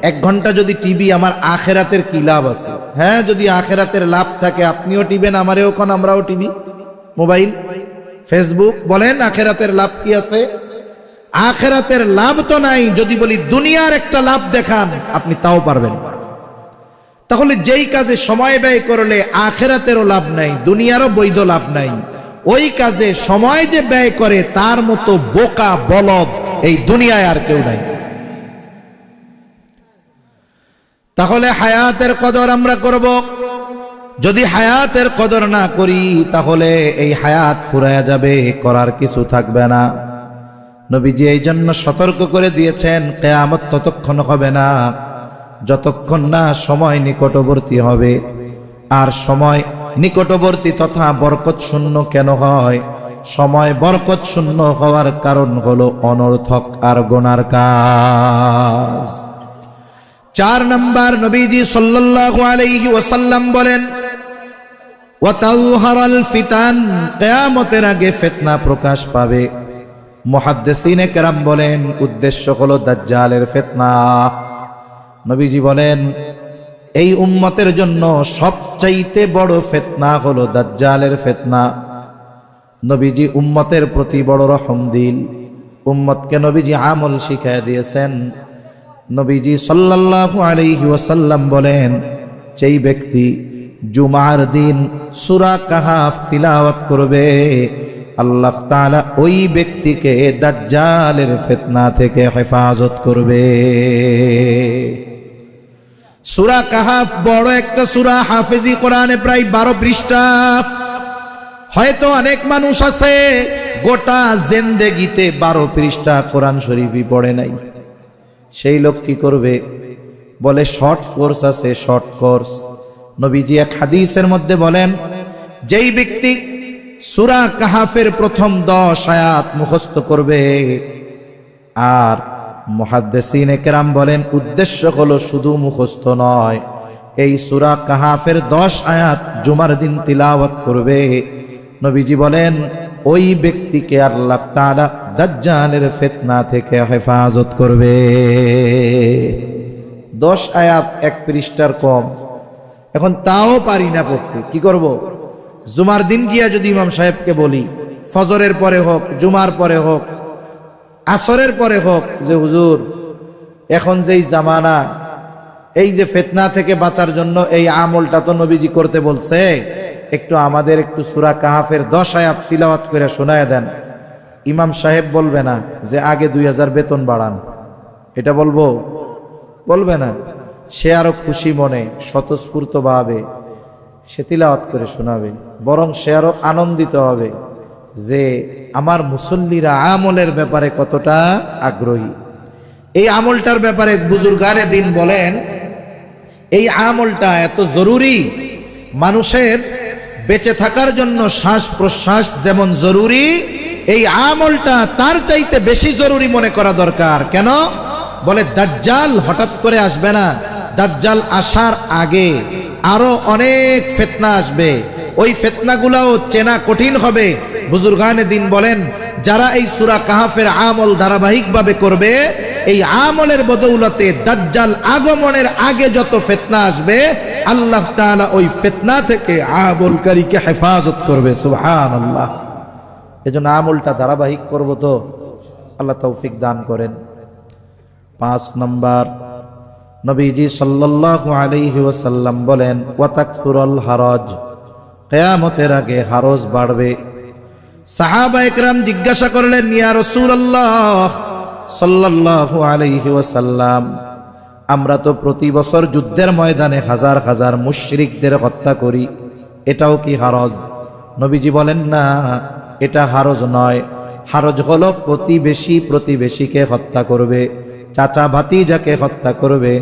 1 ঘন্টা যদি টিভি, আমার আখেরাতের কি লাভ আছে? হ্যাঁ, যদি আখেরাতের লাভ থাকে, আপনিও টিবেন, আমারেও কোন, আমরাও টিভি, মোবাইল, ফেসবুক, বলেন আখেরাতের লাভ কি আছে? আখেরাতের লাভ তো নাই। যদি বলি দুনিয়ার একটা লাভ দেখান, আপনি তাও পারবেন না। তাহলে যেই কাজে সময় ব্যয় করলে আখেরাতেরও লাভ নাই, দুনিয়ারও বৈধ লাভ নাই, ওই কাজে সময় যে ব্যয় করে তার মতো বোকা বলদ এই দুনিয়ায় আর কেউ নাই। তাহলে হায়াতের কদর আমরা করব। যদি হায়াতের কদর না করি, তাহলে এই হায়াত ফুরায়া যাবে, করার কিছু থাকবে না। নবীজি এই জন্য সতর্ক করে দিয়েছেন, কিয়ামত ততক্ষণ হবে না যতক্ষণ না সময় নিকটবর্তী হবে। আর সময় নিকটবর্তী তথা বরকত শূন্য কেন হয়? সময় বরকত শূন্য হওয়ার কারণ হলো অনর্থক আর গুনার কাজ। 4 নাম্বার, নবীজি সাল্লাল্লাহু আলাইহি ওয়াসাল্লাম বলেন, ওয়া তাযহারাল ফিতান, কিয়ামতের আগে ফিতনা প্রকাশ পাবে। মুহাদ্দিসিনে কেরাম বলেন উদ্দেশ্য হলো দাজ্জালের ফিতনা। নবীজি বলেন এই উম্মতের জন্য সবচাইতে বড় ফিতনা হলো দাজ্জালের ফিতনা। নবীজি উম্মতের প্রতি বড় রহম দিল। উম্মতকে নবীজি আমল শিখায় দিয়েছেন। নবীজি সাল্লাল্লাহু আলাইহি ওয়াসাল্লাম বলেন যেই ব্যক্তি জুমার দিন সূরা কাহাফ তিলাওয়াত করবে, আল্লাহ তাআলা ওই ব্যক্তিকে দাজ্জালের ফিতনা থেকে হেফাজত করবে। সূরা কাহাফ বড় একটা সূরা, হাফেজি কোরআনে প্রায় 12 পৃষ্ঠা। হয়তো অনেক মানুষ আছে গোটা জিন্দেগিতে 12 পৃষ্ঠা কোরআন শরীফই পড়ে নাই। সেই লোক কি করবে? বলে শর্ট কোর্স আছে, শর্ট কোর্স। নবীজি এক হাদিসের মধ্যে বলেন যেই ব্যক্তি সূরা কাহাফের প্রথম 10 আয়াত মুখস্থ করবে, আর মুহাদ্দিসিনে কেরাম বলেন উদ্দেশ্য হলো শুধু মুখস্থ নয়, এই সূরা কাহাফের 10 আয়াত জুমার দিন তিলাওয়াত করবে, নবীজি বলেন ওই ব্যক্তিকে আল্লাহ তাআলা দাজ্জালের ফিতনা থেকে হেফাজত করবে। 10 আয়াত 1 পৃষ্ঠার কম। এখন তাও পারি না পড়তে, কি করব? জুমার দিন গিয়া যদি ইমাম সাহেবকে বলি, ফজরের পরে হোক, জুমার পরে হোক, আসরের পরে হোক, যে হুজুর এখন যেই জামানা, এই যে ফিতনা থেকে বাঁচার জন্য এই আমলটা তো নবীজি করতে বলছে, একটু আমাদের একটু সূরা কাহাফের 10 আয়াত তিলাওয়াত করে শোনায় দেন। ইমাম সাহেব বলবে না যে আগে 2000 বেতন বাড়ান, এটা বলবো? বলবে না। সে আরো খুশি মনে স্বতঃস্ফূর্ত ভাবে সে তিলাওয়াত করে শোনাবে, বরং সে আরো আনন্দিত হবে যে আমার মুসল্লিরা আমলের ব্যাপারে কতটা আগ্রহী। এই আমলটার ব্যাপারে বুজুর্গানে দিন বলেন এই আমলটা এত জরুরি, মানুষের বেঁচে থাকার জন্য শ্বাস প্রশ্বাস যেমন জরুরি, এই আমলটা তার চাইতে বেশি জরুরি মনে করা দরকার। কেন? বলে দাজ্জাল হঠাৎ করে আসবে না, দাজ্জাল আসার আগে আরো অনেক ফিতনা আসবে, ওই ফিতনাগুলোও চেনা কঠিন হবে। বুজুর্গানে দিন বলেন যারা এই সূরা কাহাফের আমল ধারাবাহিকভাবে করবে, এই আমলের বদৌলতে দাজ্জাল আগমনের আগে যত ফিতনা আসবে আল্লাহ তাআলা ওই ফিতনা থেকে আমলকারীকে হেফাজত করবে। সুবহানাল্লাহ। এজন্য আমলটা ধারাবাহিক করব, তো আল্লাহ তৌফিক দান করেন। 5 নম্বর, নবীজি সাল্লাল্লাহু আলাইহি ওয়াসাল্লাম বলেন ওয়া তাকসুরুল হারাজ, কিয়ামতের আগে হারজ বাড়বে। সাহাবায়ে কেরাম জিজ্ঞাসা করলেন ইয়া রাসূলুল্লাহ সাল্লাল্লাহু আলাইহি ওয়াসাল্লাম, আমরা তো প্রতি বছর যুদ্ধের ময়দানে হাজার হাজার মুশরিকদের হত্যা করি, এটাও কি হারজ? নবীজি বলেন না, এটা হারজ নয়। হারজ হলো প্রতিবেশীকে হত্যা করবে, চাচা ভাতিজাকে হত্যা করবে।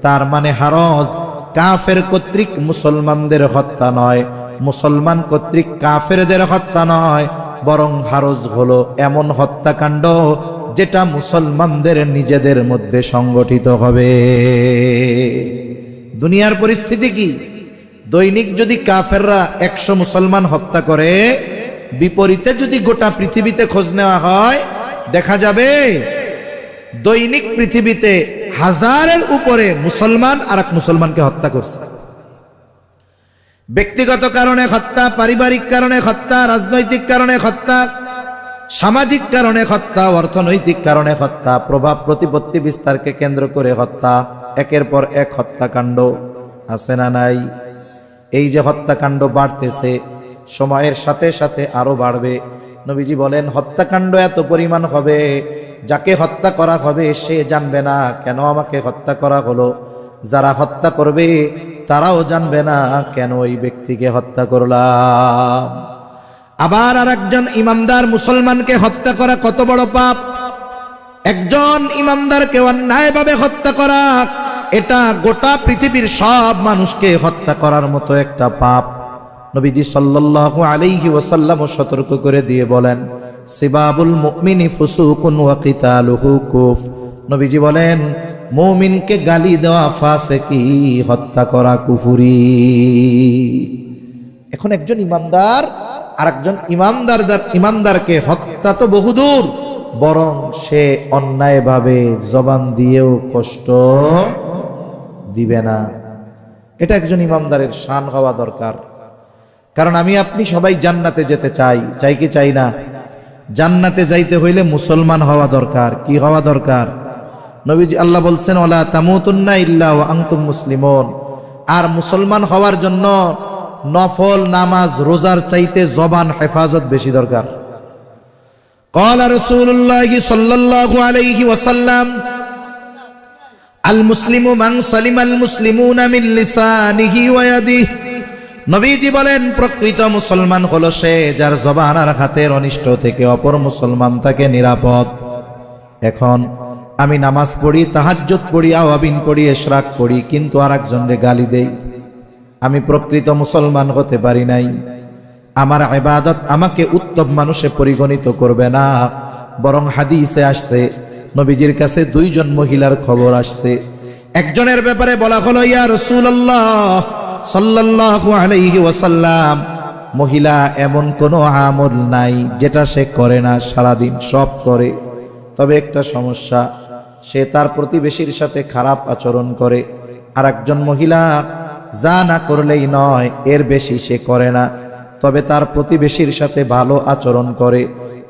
তার মানে হারজ কাফের কর্তৃক মুসলমানদের হত্যা নয়, মুসলমান কর্তৃক কাফেরদের হত্যা নয়, বরং হারজ হলো এমন হত্যাকাণ্ড যেটা মুসলমানদের নিজেদের মধ্যে সংগঠিত হবে। দুনিয়ার পরিস্থিতি কি? দৈনিক যদি কাফেররা 100 মুসলমান হত্যা করে, বিপরীতে যদি গোটা পৃথিবীতে খোঁজ নেওয়া হয়, দেখা যাবে দৈনিক পৃথিবীতে 1000-এর উপরে মুসলমান আর এক মুসলমানকে হত্যা করছে। ব্যক্তিগত কারণে হত্যা, পারিবারিক কারণে হত্যা, রাজনৈতিক কারণে হত্যা, সামাজিক কারণে হত্যা, অর্থনৈতিক কারণে হত্যা, প্রভাব প্রতিপত্তি বিস্তারকে কেন্দ্র করে হত্যা, একের পর এক হত্যাকাণ্ড আছে না নাই? এই যে হত্যাকাণ্ড বাড়তেছে, সময়ের সাথে সাথে আরো বাড়বে। নবীজি বলেন হত্যাকাণ্ড এত পরিমাণ হবে, যাকে হত্যা করা হবে সে জানবে না কেন আমাকে হত্যা করা হলো, যারা হত্যা করবে তারাও জানবে না কেন ওই ব্যক্তিকে হত্যা করলাম। আবার আরেকজন ইমানদার মুসলমানকে হত্যা করা কত বড় পাপ! একজন ইমানদারকে অন্যায়ভাবে হত্যা করা, এটা গোটা পৃথিবীর সব মানুষকে হত্যা করার মতো একটা পাপ। নবীজি সাল্লাল্লাহু আলাইহি ওয়াসাল্লাম সতর্ক করে দিয়ে বলেন সিবাবুল মুমিনি ফুসুকুন ওয়া কিতালুহু কুফ। নবীজি বলেন মুমিনকে গালি দেওয়া ফাসিকি, হত্যা করা কুফরি। এখন একজন ইমানদার আর একজন ইমানদারকে হত্যা তো বহুদূর, বরং সে অন্যায়ভাবে জবান দিয়েও কষ্ট দিবে না। এটা একজন ইমানদারের শান হওয়া দরকার। কারণ আমি আপনি সবাই জান্নাতে যেতে চাই, চাই কি চাই না? জান্নাতে যাইতে হইলে মুসলমান হওয়া দরকার। কি হওয়া দরকার? নবীজি আল্লাহ বলছেন ওয়ালা তামুতুন্না ইল্লা ওয়া আনতুম মুসলিমুন। আর মুসলমান হওয়ার জন্য নফল নামাজ রোজার চাইতে জবান হেফাজত বেশি দরকার। ক্বালা রাসূলুল্লাহ সাল্লাল্লাহু আলাইহি ওয়াসাল্লাম আল মুসলিমু মান সালিমাল মুসলিমুনা মিন লিসানিহি ওয়া ইয়াদিহি। নবীজি বলেন প্রকৃত মুসলমান হলো সে যার জবান আর হাতের অনিষ্ট থেকে অপর মুসলমান তাকে নিরাপদ। এখন আমি নামাজ পড়ি, তাহাজ্জুদ পড়ি, আওয়াবিন পড়ি, ইশরাক পড়ি, কিন্তু আরেকজনকে গালি দেই, আমি প্রকৃত মুসলমান হতে পারি নাই। আমার ইবাদত আমাকে উত্তম মানুষে পরিগণিত করবে না। বরং হাদিসে আসছে, নবীজির কাছে দুইজন মহিলার খবর আসছে। একজনের ব্যাপারে বলা হলো ইয়া রাসূলুল্লাহ সাল্লাল্লাহু আলাইহি ওয়াসাল্লাম, মহিলা এমন কোনো আমল নাই যেটা সে করে না, সারাদিন সব করে, তবে একটা সমস্যা, সে তার প্রতিবেশীর সাথে খারাপ আচরণ করে। আর একজন মহিলা যা না করলেই নয়, এর বেশি সে করে না, তবে তার প্রতিবেশীর সাথে ভালো আচরণ করে।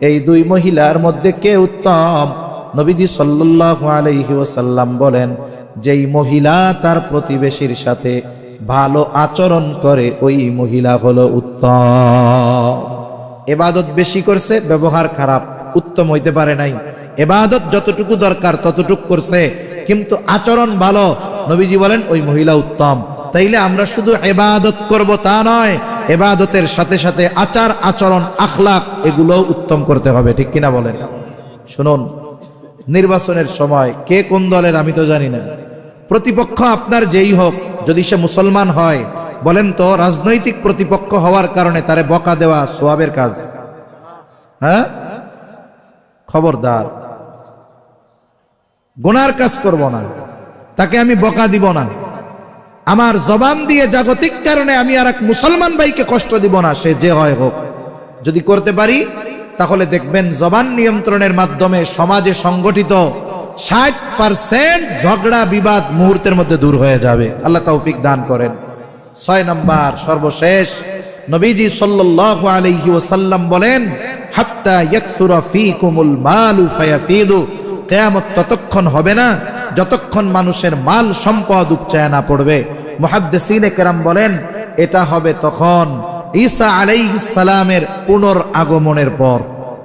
এই দুই মহিলার মধ্যে কে উত্তম? নবীজি সাল্লাল্লাহু আলাইহি ওয়াসাল্লাম বলেন, যেই মহিলা তার প্রতিবেশীর সাথে ভালো আচরণ করে ওই মহিলা হলো উত্তম। ইবাদত বেশি করছে, ব্যবহার খারাপ, উত্তম হইতে পারে নাই। ইবাদত যতটুকু দরকার ততটুকু করছে, কিন্তু আচরণ ভালো, নবীজি বলেন ওই মহিলা উত্তম। তাইলে আমরা শুধু ইবাদত করব তা নয়, ইবাদতের সাথে সাথে আচার আচরণ আখলাক এগুলো উত্তম করতে হবে, ঠিক কিনা বলেন? শুনুন, নির্বাচনের সময় কে কোন দলের আমি তো জানি না, প্রতিপক্ষ আপনার যেই হোক, যদি সে মুসলমান হয়, বলেন তো রাজনৈতিক প্রতিপক্ষ হওয়ার কারণে তারে বকা দেওয়া সওয়াবের কাজ? হ্যাঁ, খবরদার, গুনার কাজ করব না, তাকে আমি বকা দিব না। আমার জবান দিয়ে জাগতিক কারণে আমি আর এক মুসলমান ভাইকে কষ্ট দিব না, সে যে হয় হোক। যদি করতে পারি তাহলে দেখবেন জবান নিয়ন্ত্রণের মাধ্যমে সমাজে সংগঠিত 60% ঝগড়া বিবাদ মুহূর্তের মধ্যে দূর হয়ে যাবে। আল্লাহ তৌফিক দান করেন। 6 নাম্বার সর্বশেষ, নবীজি সাল্লাল্লাহু আলাইহি ওয়াসাল্লাম বলেন হাত্তা ইয়াকসুরা ফীকুমুল মালু ফায়াফিদু। কিয়ামত ততক্ষণ হবে না যতক্ষণ মানুষের মাল সম্পদ উপচায় না পড়বে। মুহাদ্দিসিনে কেরাম বলেন এটা হবে তখন ঈসা আলাইহিস সালামের পুনরাগমনের পর।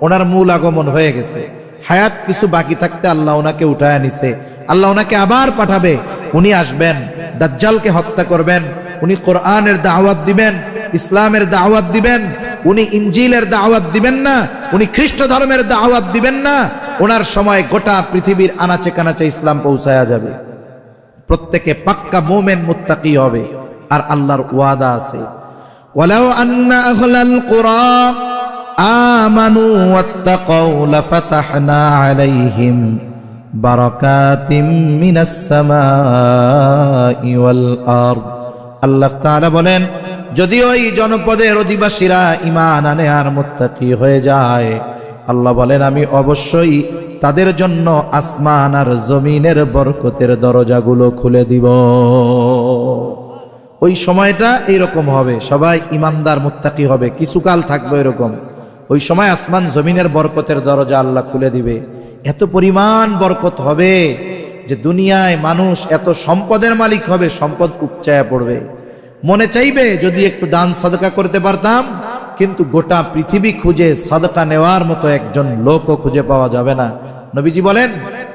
ওনার মূল আগমন হয়ে গেছে, হায়াত কিছু বাকি থাকতে আল্লাহ ওনাকে উঠায় নিছে, আল্লাহ ওনাকে আবার পাঠাবে। উনি আসবেন, দাজ্জালকে হত্যা করবেন, উনি কোরআনের দাওয়াত দিবেন, ইসলামের দাওয়াত দিবেন। উনি ইনজিলের দাওয়াত দিবেন না, উনি খ্রিস্ট ধর্মের দাওয়াত দিবেন না। ওনার সময় গোটা পৃথিবীর আনাচে কানাচে ইসলাম পৌঁছায়া যাবে। প্রত্যেকে পাক্কা মুমিন মুত্তাকি হবে। আর আল্লাহর ওয়াদা আছে, ওয়ালাউ আন্না আহলাল কুরা আমানু ওয়াত্তাকাউ লাফাতাহনা আলাইহিম বারাকাতিম মিনাস সামাই ওয়াল আরদ। আল্লাহ তাআলা বলেন, যদি ওই জনপদের অধিবাসীরা ঈমান আনে আর মুত্তাকি হয়ে যায়, আল্লাহ বলেন আমি অবশ্যই তাদের জন্য আসমান আর জমিনের বরকতের দরজাগুলো খুলে দিব। ওই সময়টা এইরকম হবে, সবাই ইমানদার মুত্তাকি হবে, কিছুকাল থাকবে এরকম। ওই সময় আসমান জমিনের বরকতের দরজা আল্লাহ খুলে দিবে। এত পরিমাণ বরকত হবে যে দুনিয়ায় মানুষ এত সম্পদের মালিক হবে, সম্পদ উপচায়া পড়বে। মনে চাইবে যদি একটু দান সাদকা করতে পারতাম, কিন্তু গোটা পৃথিবী খুঁজে সাদকা নেওয়ার মতো একজন লোকও খুঁজে পাওয়া যাবে না। নবীজি বলেন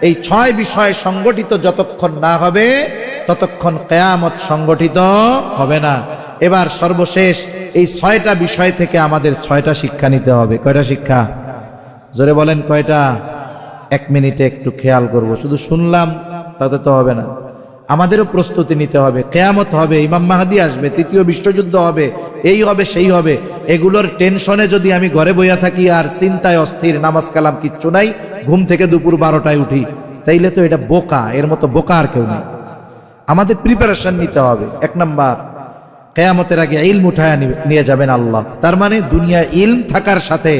এই 6 বিষয় সংগঠিত যতক্ষণ না হবে ততক্ষণ কিয়ামত সংগঠিত হবে না। এবার সর্বশেষ এই 6টা বিষয় থেকে আমাদের 6টা শিক্ষা নিতে হবে। কয়টা শিক্ষা? জোরে বলেন কয়টা? 1 মিনিটে একটু খেয়াল করব। শুধু শুনলাম তাতে তো হবে না, আমাদেরও প্রস্তুতি নিতে হবে। কিয়ামত হবে, ইমাম মাহদি আসবে, 3য় বিশ্বযুদ্ধ হবে, এই হবে সেই হবে। এগুলোর টেনশনে যদি আমি ঘরে বইয়া থাকি আর চিন্তায় অস্থির, নামাজ কালাম কিচ্ছু নাই, ঘুম থেকে দুপুর 12টায় উঠি, তাইলে তো এটা বোকা, এর মতো বোকা আর কেউ নেই। আমাদের প্রিপারেশন নিতে হবে। 1 নাম্বার, কিয়ামতের আগে ইলম উঠায় নিয়ে যাবেন আল্লাহ। তার মানে দুনিয়া ইলম থাকার সাথে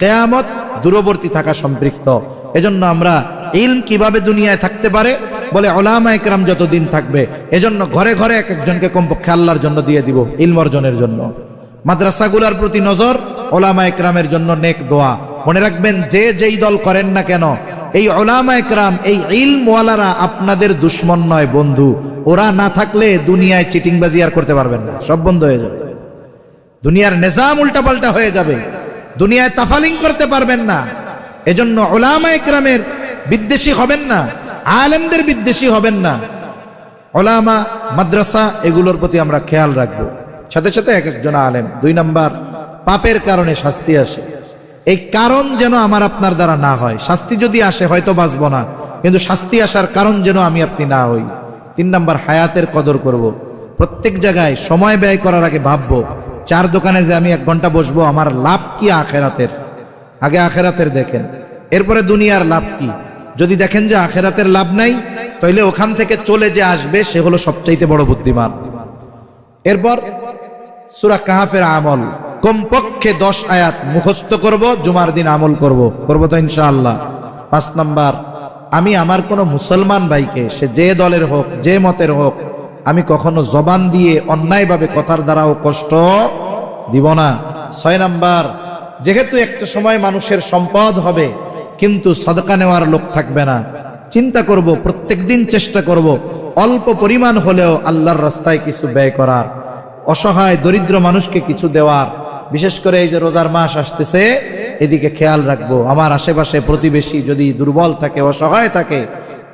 কিয়ামত দূরবর্তী থাকা সম্পৃক্ত। এজন্য আমরা ইলম কিভাবে দুনিয়ায় থাকতে পারে বলে উলামা ইকরাম যতদিন থাকবে, এজন্য ঘরে ঘরে এক একজনকে কমপক্ষে আল্লাহর জন্য দিয়ে দিব ইলম অর্জনের জন্য। মাদ্রাসাগুলোর প্রতি নজর, উলামা ইকরামের জন্য নেক দোয়া। মনে রাখবেন, যে যেই দল করেন না কেন, এই উলামা ইকরাম, এই ইলমওয়ালারা আপনাদের দুশমন নয়, বন্ধু। ওরা না থাকলে দুনিয়ায় চিটিংবাজি আর করতে পারবেন না, সব বন্ধ হয়ে যাবে। দুনিয়ার নিজাম উল্টাপাল্টা হয়ে যাবে, দুনিয়ায় তাফালিং করতে পারবেন না। এজন্য উলামা ইকরামের বিদ্বেষী হবেন না, আলেমদের বিদ্বেষী হবেন না। উলামা, মাদ্রাসা এগুলোর প্রতি আমরা খেয়াল রাখবো, সাথে সাথে এক একজন আলেম। 2 নাম্বার, পাপের কারণে শাস্তি আসে, এই কারণ যেন আমার আপনার দ্বারা না হয়। শাস্তি যদি আসে হয়তো বাঁচব না, কিন্তু শাস্তি আসার কারণ যেন আমি আপনি না হই। 3 নাম্বার, হায়াতের কদর করব। প্রত্যেক জায়গায় সময় ব্যয় করার আগে ভাববো, 4 দোকানে যে আমি 1 ঘন্টা বসবো, আমার লাভ কি আখেরাতের? আগে আখেরাতের দেখেন, এরপরে দুনিয়ার লাভ কি। যদি দেখেন যে আখেরাতের লাভ নাই, তাইলে ওখান থেকে চলে যে আসবে সে হলো সবচাইতে বড় বুদ্ধিমান। এরপর সূরা কাহাফের আমল, কমপক্ষে 10 আয়াত মুখস্থ করব, জুমার দিন আমল করব তো ইনশাআল্লাহ। 5 নাম্বার, আমি আমার কোনো মুসলমান ভাইকে, সে যে দলের হোক, যে মতের হোক, আমি কখনো জবান দিয়ে অন্যায়ভাবে কথার দ্বারাও কষ্ট দিব না। 6 নাম্বার, যেহেতু একটা সময় মানুষের সম্পদ হবে কিন্তু সাদকা নেওয়ার লোক থাকবে না, চিন্তা করব, প্রত্যেকদিন চেষ্টা করব অল্প পরিমাণ হলেও আল্লাহর রাস্তায় কিছু ব্যয় করার, অসহায় দরিদ্র মানুষকে কিছু দেওয়ার। বিশেষ করে এই যে রোজার মাস আসতেছে, এদিকে খেয়াল রাখবো। আমার আশেপাশে প্রতিবেশী যদি দুর্বল থাকে, অসহায় থাকে,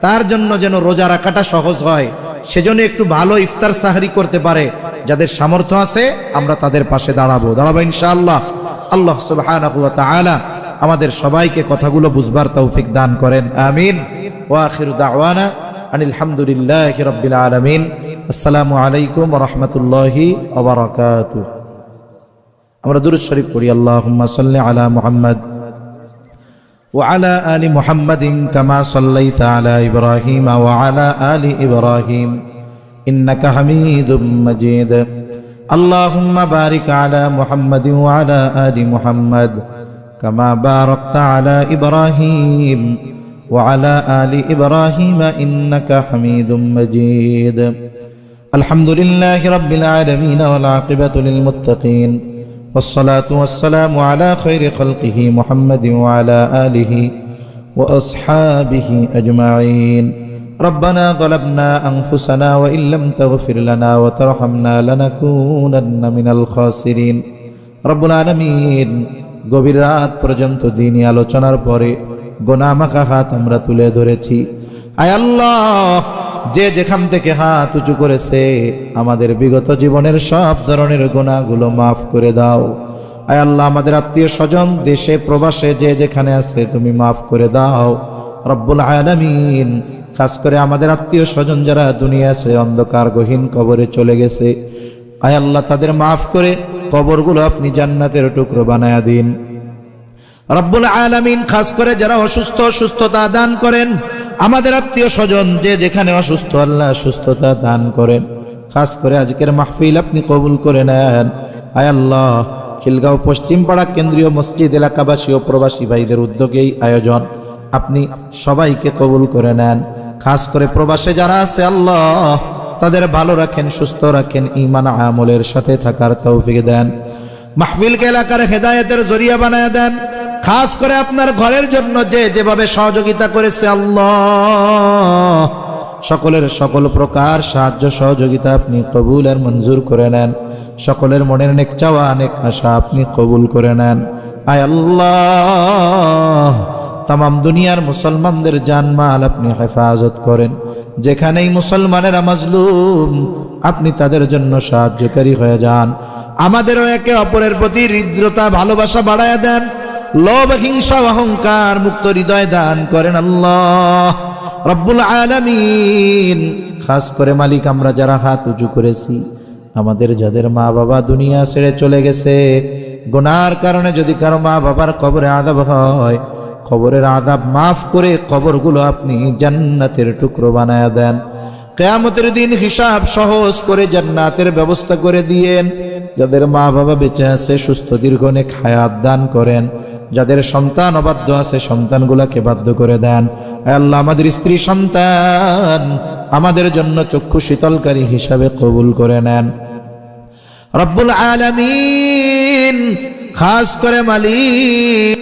তার জন্য যেন রোজা রাখাটা সহজ হয়, সেজন্য একটু ভালো ইফতার সাহরি করতে পারে। যাদের সামর্থ্য আছে আমরা তাদের পাশে দাঁড়াবো ইনশাআল্লাহ। আল্লাহ সুবহানাহু ওয়া তাআলা আমাদের সবাইকে কথাগুলো বুঝবার তৌফিক দান করেন, আমিন। ওয়া আখিরু দাওয়ানা আনিল হামদুলিল্লাহি রাব্বিল আলামিন। আসসালামু আলাইকুম ওয়া রাহমাতুল্লাহি ওয়া বারাকাতুহু। আমরা দুরূদ শরীফ পড়ি। আল্লাহুম্মা সাল্লি আলা মুহাম্মাদ ওয়া আলা আলি মুহাম্মাদিন কামা সাল্লাইতা আলা ইব্রাহিম ওয়া আলা আলি ইব্রাহিম ইন্নাকা হামিদুম মাজিদ। আল্লাহুম্মা বারিক আলা মুহাম্মাদিন ওয়া আলা আলি মুহাম্মাদ কামা বারাকতা আলা ইব্রাহিম ওয়া আলা আলি ইব্রাহিম ইন্নাকা হামিদুম মাজিদ। আলহামদুলিল্লাহি রাব্বিল আলামিন ওয়াল আকিবাতু লিল মুত্তাকিন والصلاة والسلام على خير خلقه محمد وعلى آله وأصحابه أجمعين. ربنا ظلمنا أنفسنا وإن لم تغفر لنا وترحمنا لنكونن من الخاسرين. رب العالمين, গভীর রাত পর্যন্ত দ্বীনি আলোচনার পরে গোনামাখা হাত আমরা তুলে ধরেছি। আয় আল্লাহ, যে যেখান থেকে হাত উঁচু করেছে আমাদের বিগত জীবনের সব ধরনের গুনাহগুলো মাফ করে দাও। আয় আল্লাহ, আমাদের আত্মীয় স্বজন দেশে প্রবাসে যে যেখানে আছে তুমি মাফ করে দাও রব্বুল আলামিন। খাস করে আমাদের আত্মীয় স্বজন যারা দুনিয়া আছে অন্ধকার গহীন কবরে চলে গেছে, আয় আল্লাহ তাদের মাফ করে কবরগুলো আপনি জান্নাতের টুকরো বানায়া দিন রব্বুল আলামিন। খাস করে যারা অসুস্থ, সুস্থতা দান করেন। আমাদের আত্মীয় স্বজন যে যেখানে অসুস্থ, আল্লাহ সুস্থতা দান করেন। খাস করে আজকের মাহফিল আপনি কবুল করে নেন। আয় আল্লাহ, খিলগাঁও পশ্চিম পাড়া কেন্দ্রীয় মসজিদ এলাকাবাসী ও প্রবাসী ভাইদের উদ্যোগেই আয়োজন, আপনি সবাইকে কবুল করে নেন। খাস করে প্রবাসে যারা আছে আল্লাহ তাদের ভালো রাখেন, সুস্থ রাখেন, ঈমান আমলের সাথে থাকার তৌফিক দেন। মাহফিলকে এলাকার হেদায়েতের জরিয়া বানায় দেন। খাস করে আপনার ঘরের জন্য যে যেভাবে সহযোগিতা করেছে আল্লাহ, সকলের সকল প্রকার সাহায্য সহযোগিতা আপনি কবুল আর মঞ্জুর করে নেন। সকলের মনের নেক চাওয়া, নেক আশা আপনি কবুল করে নেন। আয় আল্লাহ, তামাম দুনিয়ার মুসলমানদের জানমাল আপনি হেফাজত করেন। যেখানেই মুসলমানেরা মাজলুম আপনি তাদের জন্য সাহায্যকারী হয়ে যান। আমাদেরও একে অপরের প্রতি হৃদ্রতা, ভালোবাসা বাড়ায় দেন। লোভ, হিংসা, অহংকার মুক্ত হৃদয় দান করেন আল্লাহ রব্বুল আলামিন। খাস করে মালিক, আমরা যারা হাত উঁচু করেছি, আমাদের যাদের মা বাবা দুনিয়া ছেড়ে চলে গেছে, গুনার কারণে যদি কারো মা বাবার কবরে আযাব হয়, কবরের আযাব মাফ করে কবরগুলো আপনি জান্নাতের টুকরো বানায়া দেন। কিয়ামতের দিন হিসাব সহজ করে জান্নাতের ব্যবস্থা করে দিয়েন। যাদের মা বাবা বেঁচে আছে সুস্থ দীর্ঘনেক হায়াত দান করেন। যাদের সন্তান অবাধ্য আছে সন্তানগুলাকে বাধ্য করে দেন। আয় আল্লাহ, আমাদের স্ত্রী সন্তান আমাদের জন্য চক্ষু শীতলকারী হিসাবে কবুল করে নেন। রব্বুল আলামিন, খাস করে মালিক